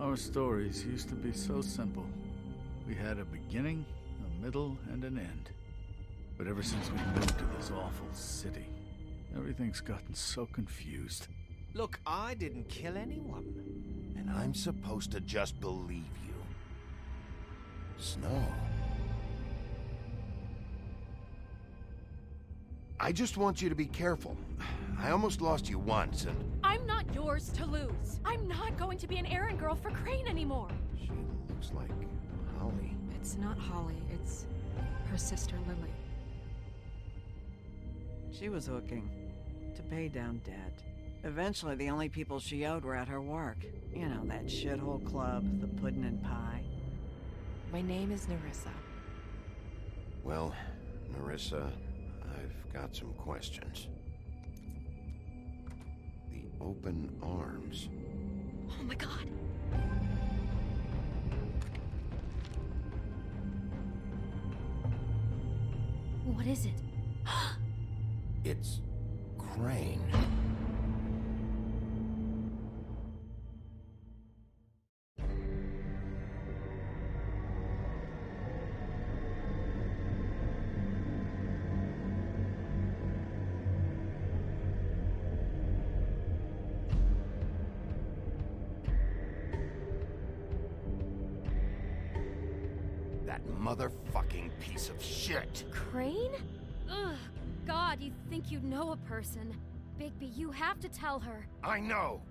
Our stories used to be so simple. We had a beginning, a middle, and an end. But ever since we moved to this awful city, everything's gotten so confused. Look, I didn't kill anyone. And I'm supposed to just believe you. Snow. I just want you to be careful. I almost lost you once, and... I'm not yours to lose. I'm not going to be an errand girl for Crane anymore. She looks like Holly. It's not Holly, it's her sister Lily. She was hooking to pay down debt. Eventually, the only people she owed were at her work. You know, that shithole club, the Puddin' and Pie. My name is Nerissa. Well, Nerissa, I've got some questions. The open arms. Oh my god. What is it? It's Crane. That motherfucking piece of shit. Crane? Ugh. God, you'd think you'd know a person. Bigby, you have to tell her. I know.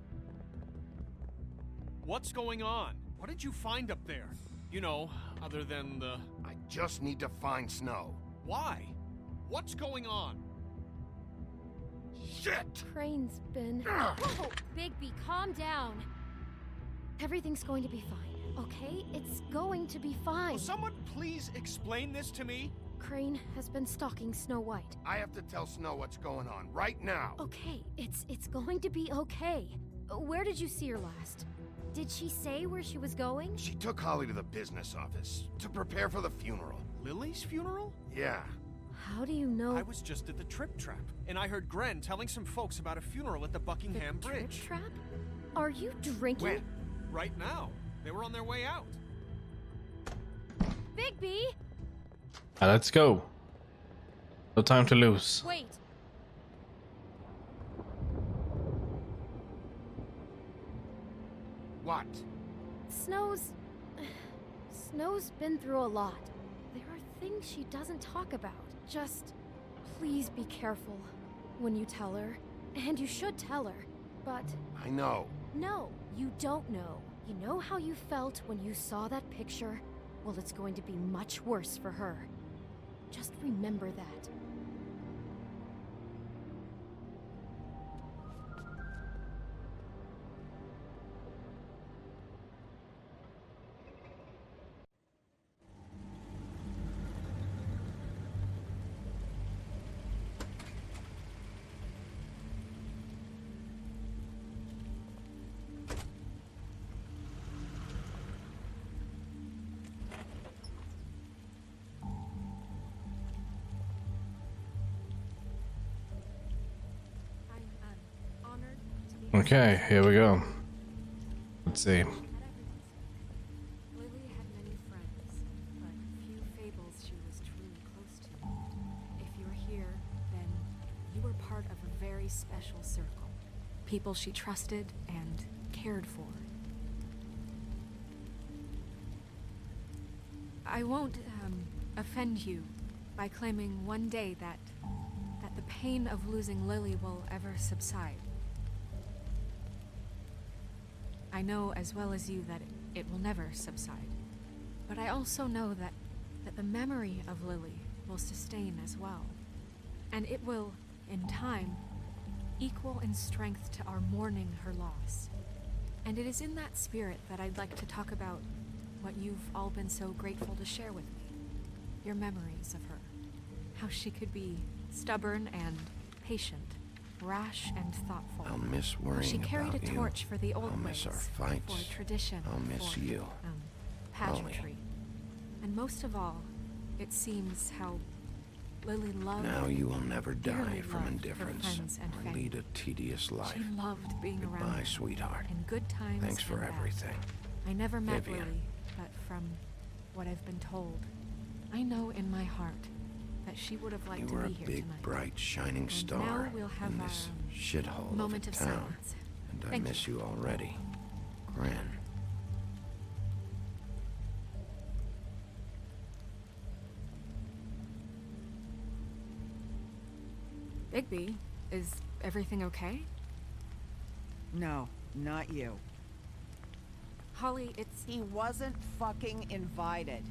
What's going on? What did you find up there? You know, other than the... I just need to find Snow. Why? What's going on? Shit! Crane's been... Whoa! Bigby, calm down. Everything's going to be fine, okay? It's going to be fine. Will someone please explain this to me? Crane has been stalking Snow White. I have to tell Snow what's going on right now. Okay, it's going to be okay. Where did you see her last? Did she say where she was going? She took Holly to the business office to prepare for the funeral. Lily's funeral? Yeah. How do you know? I was just at the Trip Trap, and I heard Gren telling some folks about a funeral at the Buckingham the Bridge. Trip Trap? Are you drinking? When? Right now. They were on their way out. Bigby! Let's go. No time to lose. Wait. What? Snow's been through a lot. There are things she doesn't talk about. Just please be careful when you tell her. And you should tell her. But I know. no, you don't know. You know how you felt when you saw that picture? Well, it's going to be much worse for her. Just remember that. Okay, here we go. Let's see. Lily had many friends, but few fables she was truly close to. If you're here, then you were part of a very special circle. People she trusted and cared for. I won't offend you by claiming one day that the pain of losing Lily will ever subside. I know as well as you that it will never subside. But I also know that the memory of Lily will sustain as well. And it will, in time, equal in strength to our mourning her loss. And it is in that spirit that I'd like to talk about what you've all been so grateful to share with me. Your memories of her. How she could be stubborn and patient, rash and thoughtful. I'll miss worrying She carried about a torch for the old I'll miss ways, our fights. for tradition, I'll miss for, you. pageantry. Holly. And most of all, it seems how Lily loved. Now you will never dearly die from loved her indifference friends and or family. lead a tedious life. She loved being around Goodbye, them, sweetheart. in good times Thanks for and bad. everything. I never met Vivian. Lily, but from what I've been told, I know in my heart that she would have liked You to were a be here big, tonight. bright, shining And star now we'll have in our this shithole of a moment of town. silence. And I Thank miss you already. Gran. Bigby, is everything okay? No, not you. Holly, it's... He wasn't fucking invited.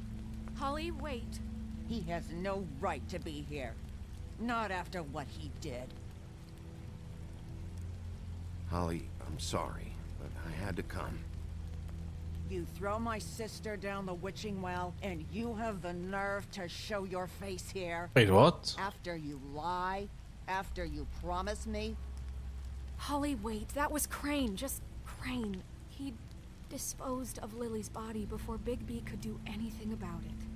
Holly, wait. He has no right to be here. Not after what he did. Holly, I'm sorry, but I had to come. You throw my sister down the witching well, and you have the nerve to show your face here? Wait, what? After you lie? After you promise me? Holly, wait. That was Crane. Just Crane. He disposed of Lily's body before Bigby could do anything about it.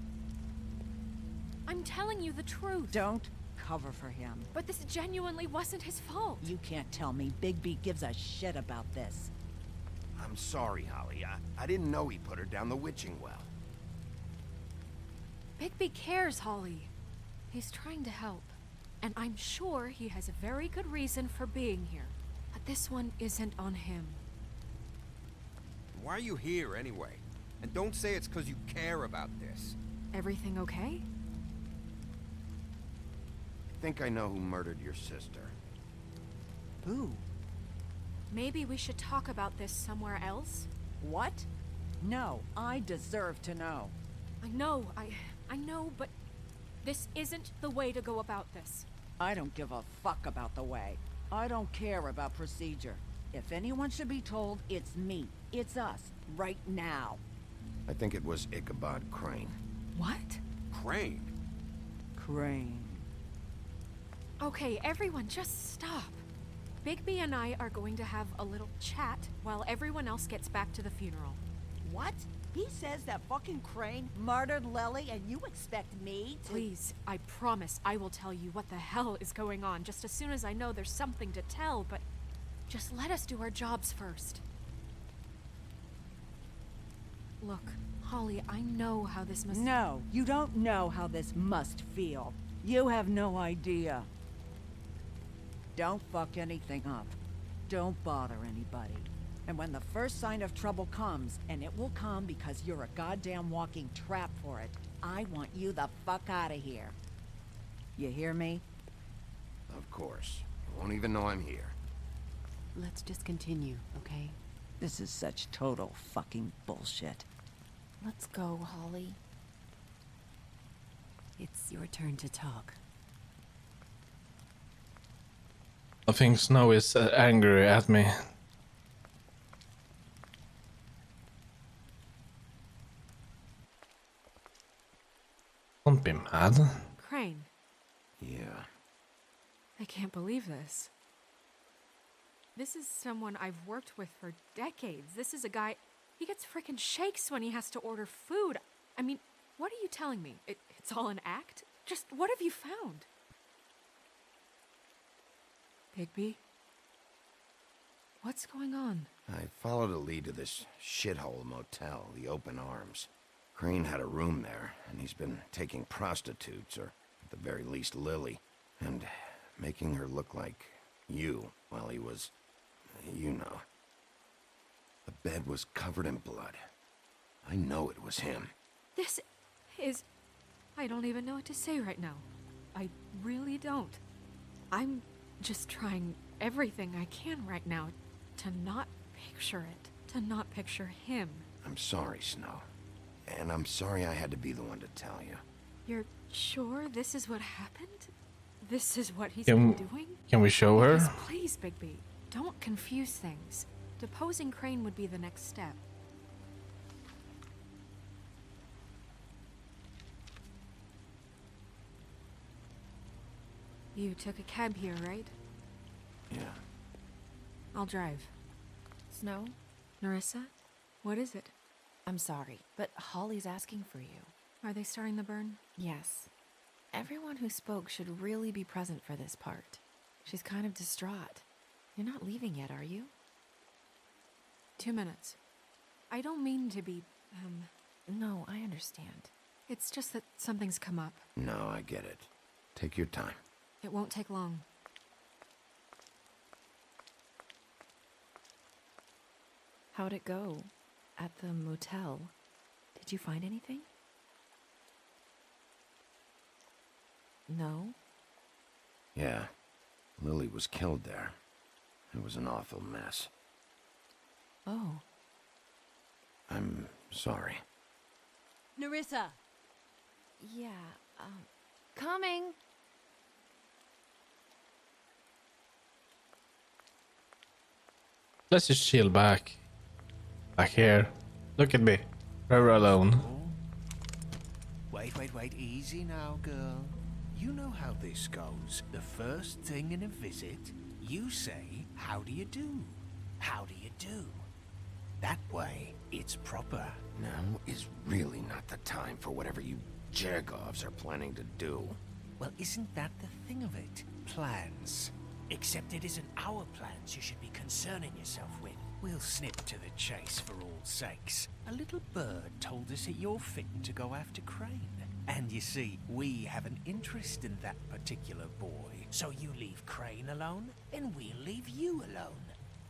I'm telling you the truth. Don't cover for him. But this genuinely wasn't his fault. You can't tell me Bigby gives a shit about this. I'm sorry, Holly. I didn't know he put her down the witching well. Bigby cares, Holly. He's trying to help. And I'm sure he has a very good reason for being here. But this one isn't on him. Why are you here anyway? And don't say it's because you care about this. Everything okay? I think I know who murdered your sister. Who? Maybe we should talk about this somewhere else? What? No, I deserve to know. I know, but this isn't the way to go about this. I don't give a fuck about the way. I don't care about procedure. If anyone should be told, it's me. It's us. Right now. I think it was Ichabod Crane. What? Crane? Crane. Okay, everyone, just stop. Bigby and I are going to have a little chat while everyone else gets back to the funeral. What? He says that fucking Crane murdered Lily and you expect me to— Please, I promise I will tell you what the hell is going on just as soon as I know there's something to tell, but just let us do our jobs first. Look, Holly, I know how this must— No, you don't know how this must feel. You have no idea. Don't fuck anything up. Don't bother anybody. And when the first sign of trouble comes, and it will come because you're a goddamn walking trap for it, I want you the fuck out of here. You hear me? Of course. You won't even know I'm here. Let's just continue, okay? This is such total fucking bullshit. Let's go, Holly. It's your turn to talk. I think Snow is angry at me. Don't be mad. Crane, Yeah. I can't believe this. This is someone I've worked with for decades. This is a guy, he gets frickin' shakes when he has to order food. I mean, what are you telling me? It's all an act? Just what have you found? Bigby? What's going on? I followed a lead to this shithole motel, the Open Arms. Crane had a room there, and he's been taking prostitutes, or at the very least Lily, and making her look like you while he was, you know. The bed was covered in blood. I know it was him. This is... I don't even know what to say right now. I really don't. I'm just trying everything I can right now to not picture it. To not picture him. I'm sorry, Snow. And I'm sorry I had to be the one to tell you. You're sure this is what happened? This is what he's Can- been doing? Can we show her? Because please, Bigby, don't confuse things. Deposing Crane would be the next step. You took a cab here, right? Yeah. I'll drive. Snow, Nerissa, what is it? I'm sorry, but Holly's asking for you. Are they starting the burn? Yes. Everyone who spoke should really be present for this part. She's kind of distraught. You're not leaving yet, are you? 2 minutes. I don't mean to be, No, I understand. It's just that something's come up. No, I get it. Take your time. It won't take long. How'd it go? At the motel? Did you find anything? No? Yeah. Lily was killed there. It was an awful mess. Oh. I'm sorry. Nerissa! Yeah, coming. Let's just chill back. Back here. Look at me. We're alone. Wait, easy now, girl. You know how this goes. The first thing in a visit, you say, how do you do? How do you do? That way, it's proper. Now is really not the time for whatever you Jagovs are planning to do. Well, isn't that the thing of it? Plans. Except it isn't our plans you should be concerning yourself with. We'll snip to the chase for all sakes. A little bird told us that you're fitting to go after Crane. And you see, we have an interest in that particular boy. So you leave Crane alone, and we'll leave you alone.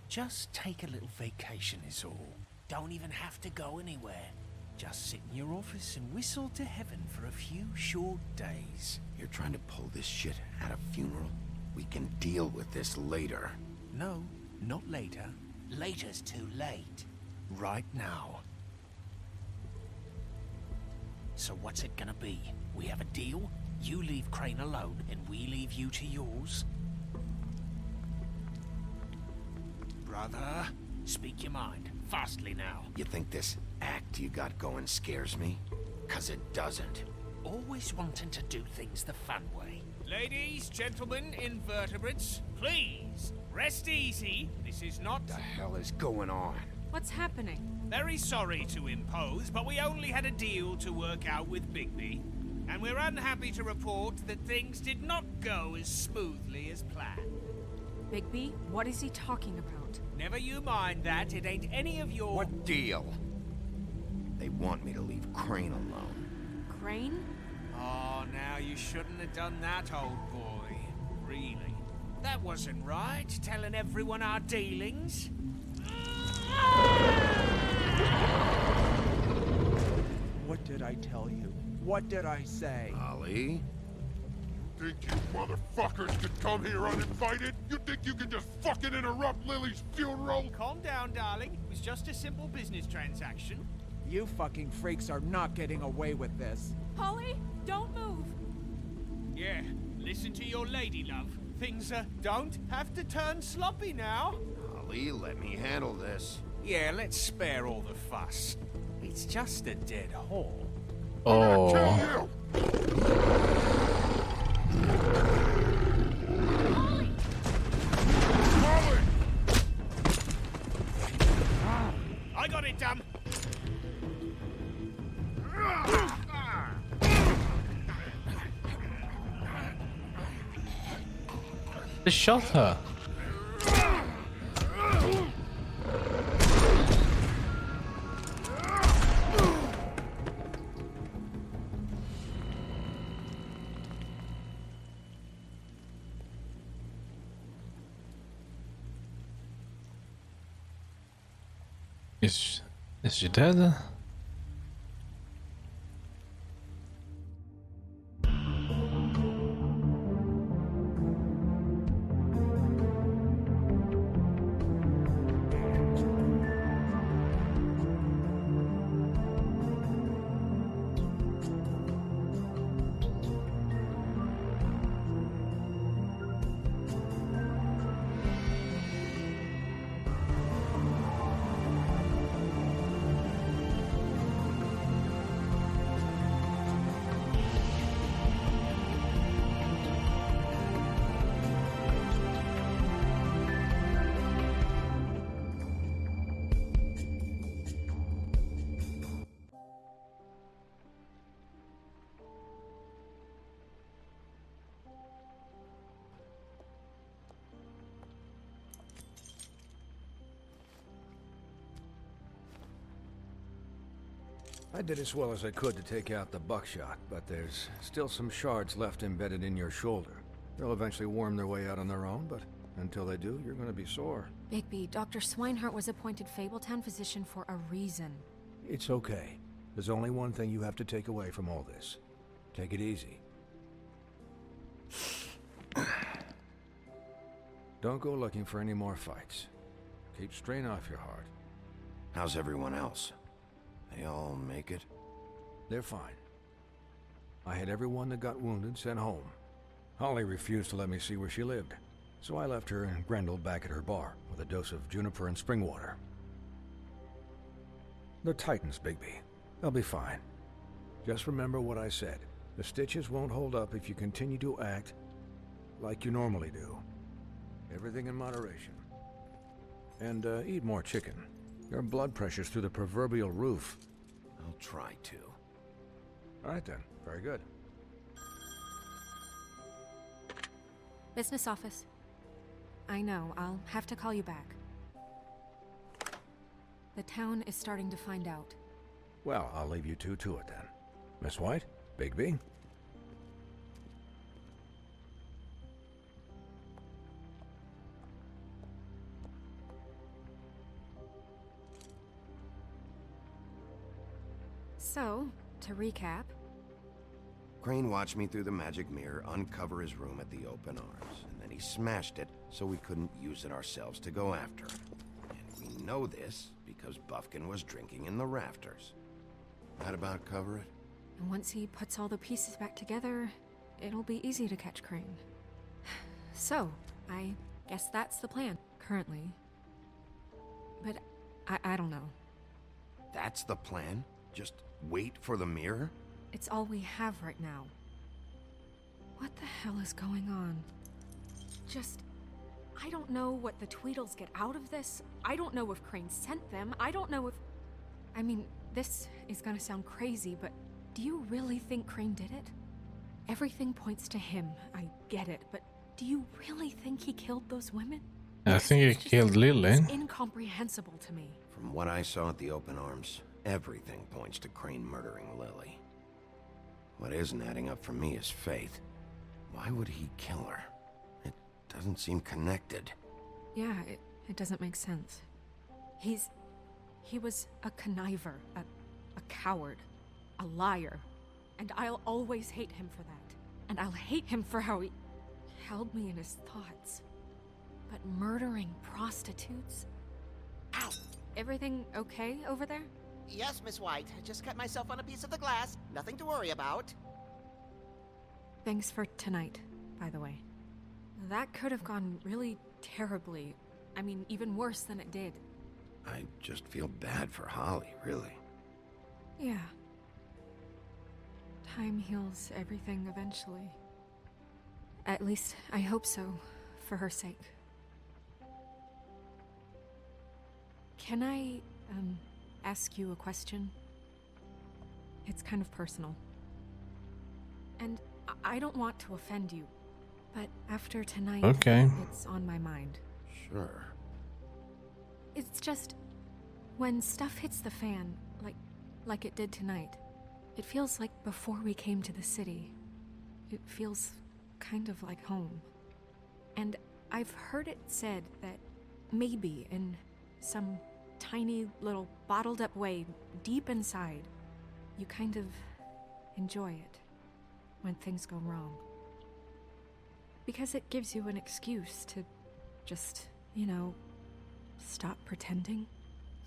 Just take a little vacation is all. Don't even have to go anywhere. Just sit in your office and whistle to heaven for a few short days. You're trying to pull this shit at a funeral? We can deal with this later. No, not later. Later's too late. Right now. So what's it gonna be? We have a deal? You leave Crane alone, and we leave you to yours? Brother, speak your mind. Fastly now. You think this act you got going scares me? 'Cause it doesn't. Always wanting to do things the fun way. Ladies, gentlemen, invertebrates, please, rest easy. This is not... What the hell is going on? What's happening? Very sorry to impose, but we only had a deal to work out with Bigby. And we're unhappy to report that things did not go as smoothly as planned. Bigby, what is he talking about? Never you mind that, it ain't any of your... What deal? They want me to leave Crane alone. Crane? Oh, now you shouldn't have done that, old boy. Really. That wasn't right, telling everyone our dealings. What did I tell you? What did I say? Ollie? Think you motherfuckers could come here uninvited? You think you can just fucking interrupt Lily's funeral? Calm down, darling. It was just a simple business transaction. You fucking freaks are not getting away with this. Holly, don't move! Yeah, listen to your lady, love. Things don't have to turn sloppy now. Ollie, let me handle this. Yeah, let's spare all the fuss. It's just a dead hole. Oh. Kill Molly! I got it, dumb. They shot her. Is she dead? I did as well as I could to take out the buckshot, but there's still some shards left embedded in your shoulder. They'll eventually worm their way out on their own, but until they do, you're gonna be sore. Bigby, Dr. Swinehart was appointed Fabletown physician for a reason. It's okay. There's only one thing you have to take away from all this. Take it easy. Don't go looking for any more fights. Keep strain off your heart. How's everyone else? They all make it? They're fine. I had everyone that got wounded sent home. Holly refused to let me see where she lived, so I left her and Grendel back at her bar with a dose of juniper and spring water. They're Titans, Bigby. They'll be fine. Just remember what I said. The stitches won't hold up if you continue to act like you normally do. Everything in moderation. And eat more chicken. Your blood pressure's through the proverbial roof. I'll try to. All right then. Very good. Business office. I know, I'll have to call you back. The town is starting to find out. Well, I'll leave you two to it then. Miss White? Bigby? So, to recap... Crane watched me through the magic mirror uncover his room at the open arms, and then he smashed it so we couldn't use it ourselves to go after him. And we know this because Buffkin was drinking in the rafters. That about cover it? And once he puts all the pieces back together, it'll be easy to catch Crane. So, I guess that's the plan, currently. But I don't know. That's the plan? Just wait for the mirror? It's all we have right now. What the hell is going on? I don't know what the Tweedles get out of this. I don't know if Crane sent them. I don't know if... I mean, this is gonna sound crazy, but do you really think Crane did it? Everything points to him, I get it, but do you really think he killed those women? I think he killed Lily. It's incomprehensible to me. From what I saw at the open arms, everything points to Crane murdering Lily. What isn't adding up for me is Faith. Why would he kill her? It doesn't seem connected. Yeah, it doesn't make sense. He was a conniver, a coward, a liar. And I'll always hate him for that. And I'll hate him for how he held me in his thoughts. But murdering prostitutes? Ow! Everything okay over there? Yes, Miss White. Just cut myself on a piece of the glass. Nothing to worry about. Thanks for tonight, by the way. That could have gone really terribly. I mean, even worse than it did. I just feel bad for Holly, really. Yeah. Time heals everything eventually. At least, I hope so, for her sake. Can I, ask you a question? It's kind of personal. And I don't want to offend you, but after tonight, okay, it's on my mind. Sure. It's just, when stuff hits the fan, like it did tonight, it feels like before we came to the city. It feels kind of like home. And I've heard it said that maybe in some tiny little bottled up way deep inside, you kind of enjoy it when things go wrong. Because it gives you an excuse to just, stop pretending.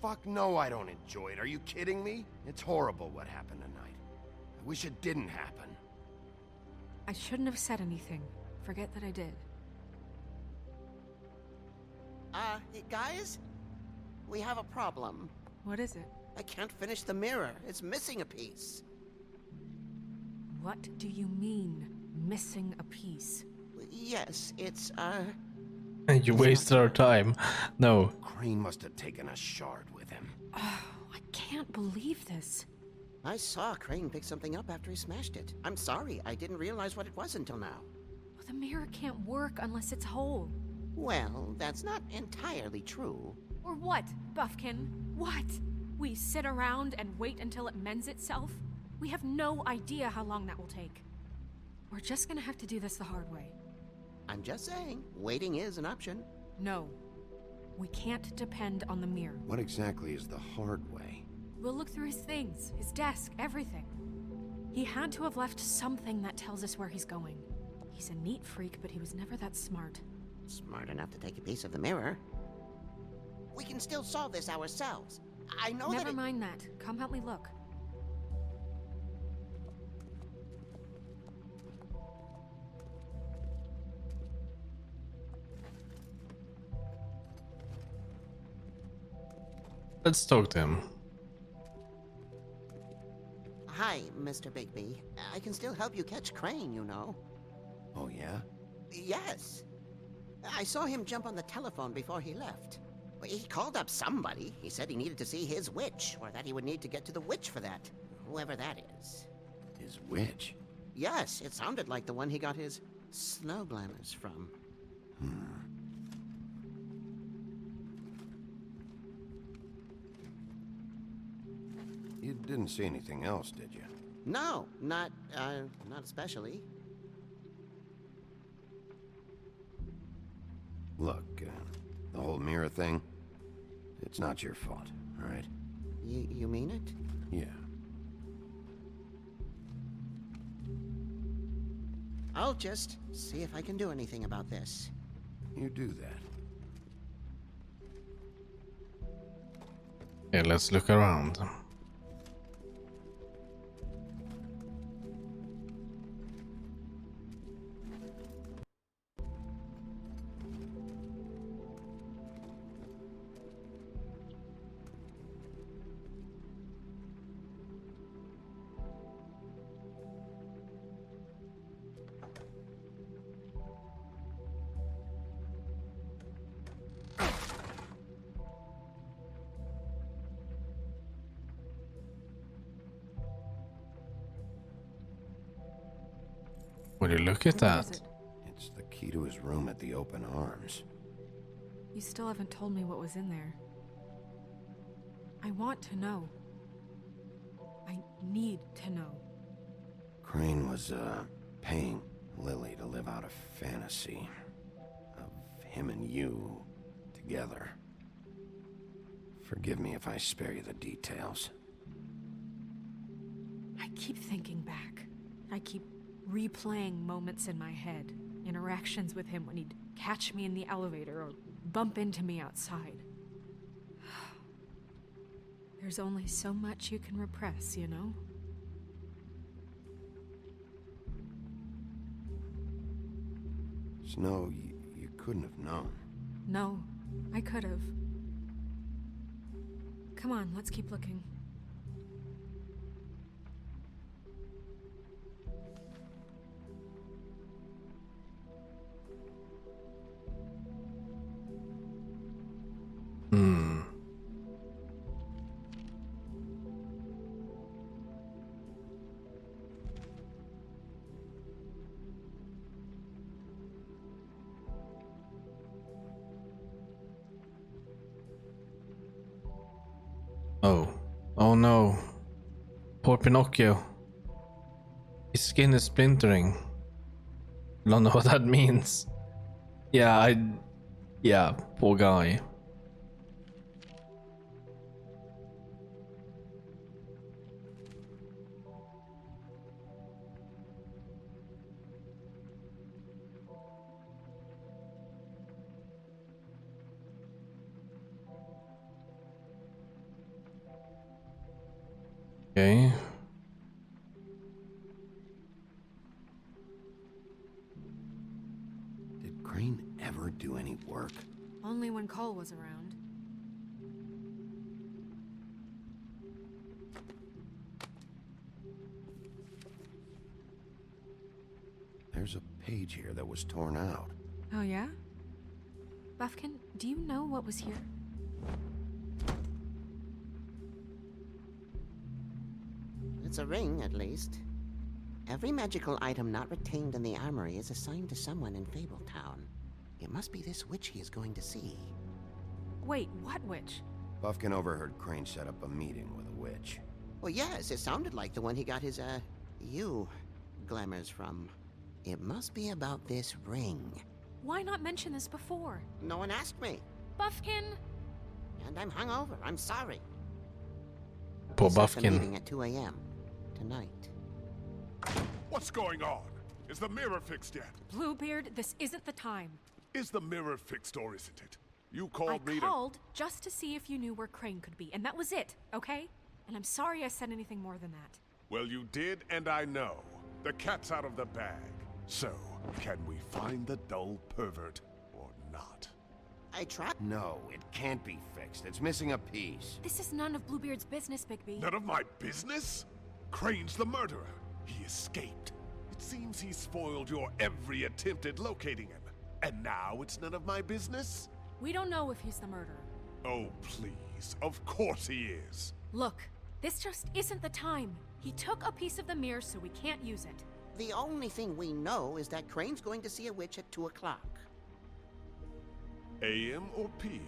Fuck no, I don't enjoy it. Are you kidding me? It's horrible what happened tonight. I wish it didn't happen. I shouldn't have said anything. Forget that I did. Hey, guys? We have a problem. What is it? I can't finish the mirror. It's missing a piece. What do you mean, missing a piece? Yes, it's, You wasted our time. No. Crane must have taken a shard with him. Oh, I can't believe this. I saw Crane pick something up after he smashed it. I'm sorry, I didn't realize what it was until now. Well, the mirror can't work unless it's whole. Well, that's not entirely true. Or what, Buffkin? What? We sit around and wait until it mends itself? We have no idea how long that will take. We're just gonna have to do this the hard way. I'm just saying, waiting is an option. No. We can't depend on the mirror. What exactly is the hard way? We'll look through his things, his desk, everything. He had to have left something that tells us where he's going. He's a neat freak, but he was never that smart. Smart enough to take a piece of the mirror. We can still solve this ourselves. I know that Never mind that. Come help me look. Let's talk to him. Hi, Mr. Bigby. I can still help you catch Crane, you know. Oh, yeah? Yes. I saw him jump on the telephone before he left. He called up somebody. He said he needed to see his witch, or that he would need to get to the witch for that. Whoever that is. His witch? Yes, it sounded like the one he got his snow glamours from. You didn't see anything else, did you? No, not especially. Look, the whole mirror thing, it's not your fault, all right? You mean it? Yeah. I'll just see if I can do anything about this. You do that. Okay, let's look around. Would you look at What is that? it? It's the key to his room at the Open Arms. You still haven't told me what was in there. I want to know. I need to know. Crane was, paying Lily to live out a fantasy of him and you together. Forgive me if I spare you the details. I keep thinking back. I keep replaying moments in my head. Interactions with him when he'd catch me in the elevator or bump into me outside. There's only so much you can repress, you know? Snow, you couldn't have known. No, I could have. Come on, let's keep looking. Oh no. Poor Pinocchio. His skin is splintering. Don't know what that means. Yeah, yeah, poor guy. Okay. Did Crane ever do any work? Only when Cole was around. There's a page here that was torn out. Oh yeah? Buffkin, do you know what was here? It's a ring, at least. Every magical item not retained in the armory is assigned to someone in Fabletown. It must be this witch he is going to see. Wait, what witch? Buffkin overheard Crane set up a meeting with a witch. Well, yes, it sounded like the one he got his, glamours from. It must be about this ring. Why not mention this before? No one asked me. Buffkin! And I'm hungover. I'm sorry. Poor Set the Buffkin. meeting at 2 a.m. tonight. What's going on? Is the mirror fixed yet? Bluebeard, this isn't the time. Is the mirror fixed or isn't it? You I called me called just to see if you knew where Crane could be, and that was it, okay? And I'm sorry I said anything more than that. Well, you did, and I know. The cat's out of the bag. So, can we find the dull pervert or not? I tried. No, it can't be fixed. It's missing a piece. This is none of Bluebeard's business, Bigby. None of my business? Crane's the murderer. He escaped. It seems he spoiled your every attempt at locating him. And now it's none of my business? We don't know if he's the murderer. Oh, please. Of course he is. Look, this just isn't the time. He took a piece of the mirror, so we can't use it. The only thing we know is that Crane's going to see a witch at 2 o'clock. AM or PM?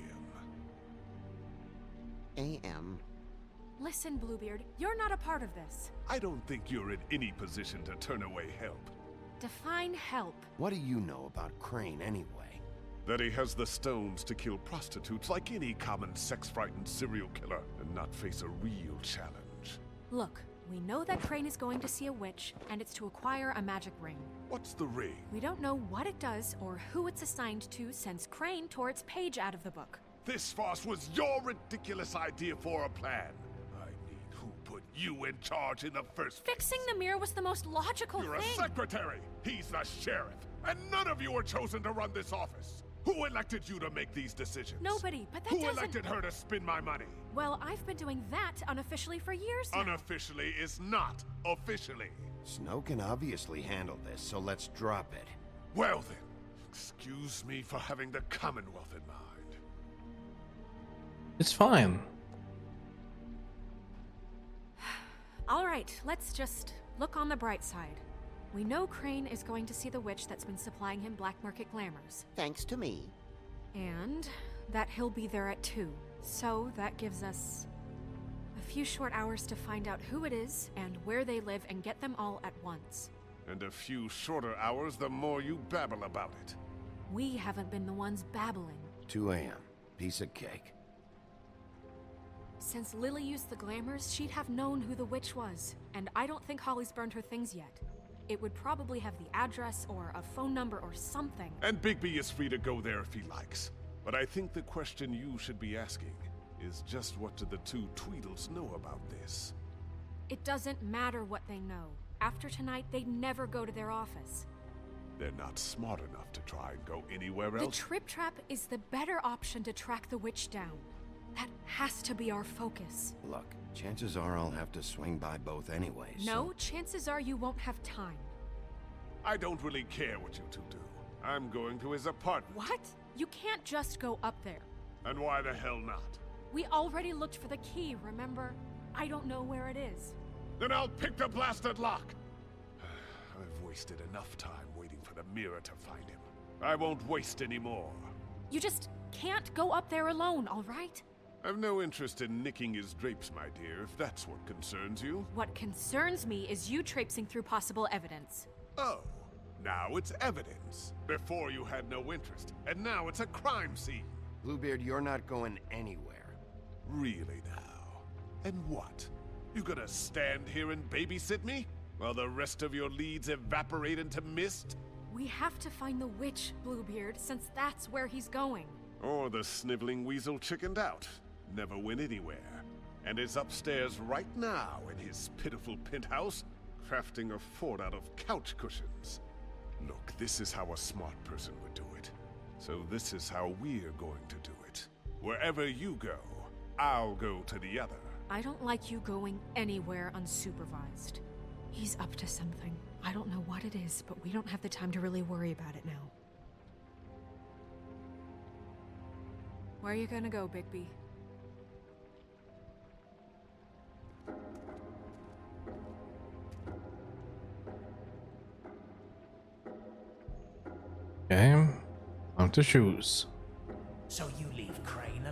AM. Listen, Bluebeard, you're not a part of this. I don't think you're in any position to turn away help. Define help. What do you know about Crane anyway? That he has the stones to kill prostitutes like any common sex-frightened serial killer and not face a real challenge. Look, we know that Crane is going to see a witch, and it's to acquire a magic ring. What's the ring? We don't know what it does or who it's assigned to since Crane tore its page out of the book. This farce was your ridiculous idea for a plan. I mean, who put you in charge in the first place? Fixing the mirror was the most logical You're thing. a secretary! He's the sheriff! And none of you were chosen to run this office! Who elected you to make these decisions? Nobody, but that Who doesn't... elected her to spend my money? Well, I've been doing that unofficially for years now. Unofficially is not officially. Snow can obviously handle this, so let's drop it. Well then, excuse me for having the Commonwealth in mind. It's fine. All right, let's just look on the bright side. We know Crane is going to see the witch that's been supplying him black market glamours. Thanks to me. And that he'll be there at 2. So that gives us a few short hours to find out who it is and where they live and get them all at once. And a few shorter hours the more you babble about it. We haven't been the ones babbling. 2 a.m. Piece of cake. Since Lily used the glamours, she'd have known who the witch was. And I don't think Holly's burned her things yet. It would probably have the address or a phone number or something. And Bigby is free to go there if he likes. But I think the question you should be asking is just what do the two Tweedles know about this? It doesn't matter what they know. After tonight, they'd never go to their office. They're not smart enough to try and go anywhere The else. Trip Trap is the better option to track the witch down. That has to be our focus. Look, chances are I'll have to swing by both anyways. No, chances are you won't have time. I don't really care what you two do. I'm going to his apartment. What? You can't just go up there. And why the hell not? We already looked for the key, remember? I don't know where it is. Then I'll pick the blasted lock. I've wasted enough time waiting for the mirror to find him. I won't waste any more. You just can't go up there alone, all right? I've no interest in nicking his drapes, my dear, if that's what concerns you. What concerns me is you traipsing through possible evidence. Oh, now it's evidence. Before you had no interest, and now it's a crime scene. Bluebeard, you're not going anywhere. Really now? And what? You gonna stand here and babysit me? While the rest of your leads evaporate into mist? We have to find the witch, Bluebeard, since that's where he's going. Or the sniveling weasel chickened out. Never went anywhere. And is upstairs right now in his pitiful penthouse, crafting a fort out of couch cushions. Look, this is how a smart person would do it. So this is how we're going to do it. Wherever you go, I'll go to the other. I don't like you going anywhere unsupervised. He's up to something. I don't know what it is, but we don't have the time to really worry about it now. Where are you gonna go, Bigby? Okay, time to choose.